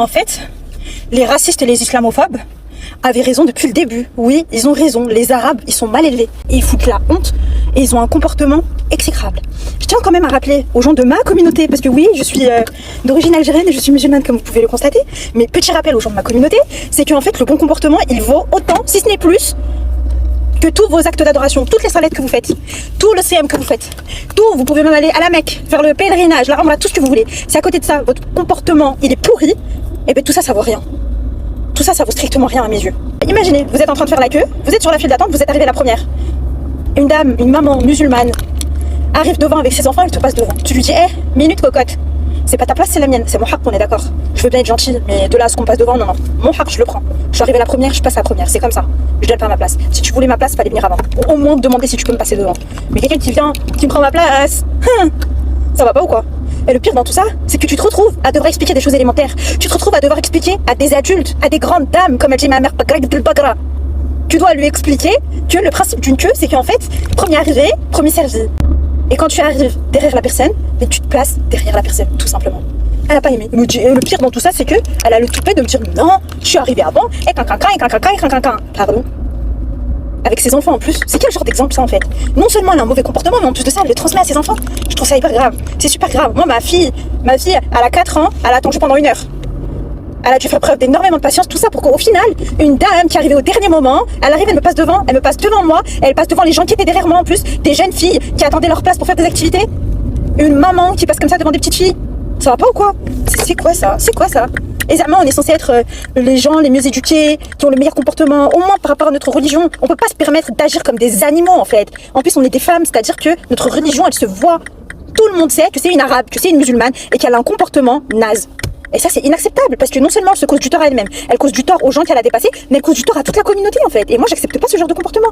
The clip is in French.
En fait, les racistes et les islamophobes avaient raison depuis le début. Oui, ils ont raison. Les Arabes, ils sont mal élevés. Et ils foutent la honte et ils ont un comportement exécrable. Je tiens quand même à rappeler aux gens de ma communauté, parce que oui, je suis d'origine algérienne et je suis musulmane comme vous pouvez le constater, mais petit rappel aux gens de ma communauté, c'est qu'en fait le bon comportement, il vaut autant, si ce n'est plus, que tous vos actes d'adoration, toutes les salettes que vous faites, tout le CM que vous faites, tout, vous pouvez même aller à la Mecque, faire le pèlerinage, la Umrah, tout ce que vous voulez. Si à côté de ça, votre comportement, il est pourri, et bien tout ça, ça vaut rien. Tout ça, ça vaut strictement rien à mes yeux. Imaginez, vous êtes en train de faire la queue, vous êtes sur la file d'attente, vous êtes arrivé la première. Une dame, une maman musulmane, arrive devant avec ses enfants, elle te passe devant. Tu lui dis, minute cocotte, c'est pas ta place, c'est la mienne, c'est mon haq, on est d'accord. Je veux bien être gentil, mais de là à ce qu'on passe devant, non, non. Mon haq, je le prends. Je suis arrivée la première, je passe la première, c'est comme ça. Je donne pas ma place. Si tu voulais ma place, fallait venir avant. Ou au moins te demander si tu peux me passer devant. Mais quelqu'un qui vient, qui me prend ma place, ça va pas ou quoi? Et le pire dans tout ça, c'est que tu te retrouves à devoir expliquer des choses élémentaires. Tu te retrouves à devoir expliquer à des adultes, à des grandes dames, comme elle dit ma mère, tu dois lui expliquer que le principe d'une queue, c'est qu'en fait, premier arrivé, premier servi. Et quand tu arrives derrière la personne, mais tu te places derrière la personne, tout simplement. Elle n'a pas aimé. Et le pire dans tout ça, c'est qu'elle a le toupet de me dire non, je suis arrivée avant, et cancan. Pardon. Avec ses enfants en plus. C'est quel genre d'exemple ça en fait? Non seulement elle a un mauvais comportement, mais en plus de ça, elle le transmet à ses enfants. Je trouve ça hyper grave. C'est super grave. Moi, ma fille, elle a 4 ans, elle a attendu pendant 1 heure. Elle a dû faire preuve d'énormément de patience, tout ça pour qu'au final, une dame qui est arrivée au dernier moment, elle arrive, elle me passe devant moi, elle passe devant les gens qui étaient derrière moi en plus, des jeunes filles qui attendaient leur place pour faire des activités. Une maman qui passe comme ça devant des petites filles. Ça va pas ou quoi? C'est quoi ça? C'est quoi ça? Aisément, on est censé être les gens les mieux éduqués, qui ont le meilleur comportement, au moins par rapport à notre religion. On peut pas se permettre d'agir comme des animaux en fait. En plus, on est des femmes, c'est-à-dire que notre religion, elle se voit. Tout le monde sait que c'est une arabe, que c'est une musulmane et qu'elle a un comportement naze. Et ça, c'est inacceptable parce que non seulement elle se cause du tort à elle-même, elle cause du tort aux gens qu'elle a dépassés, mais elle cause du tort à toute la communauté en fait. Et moi, j'accepte pas ce genre de comportement.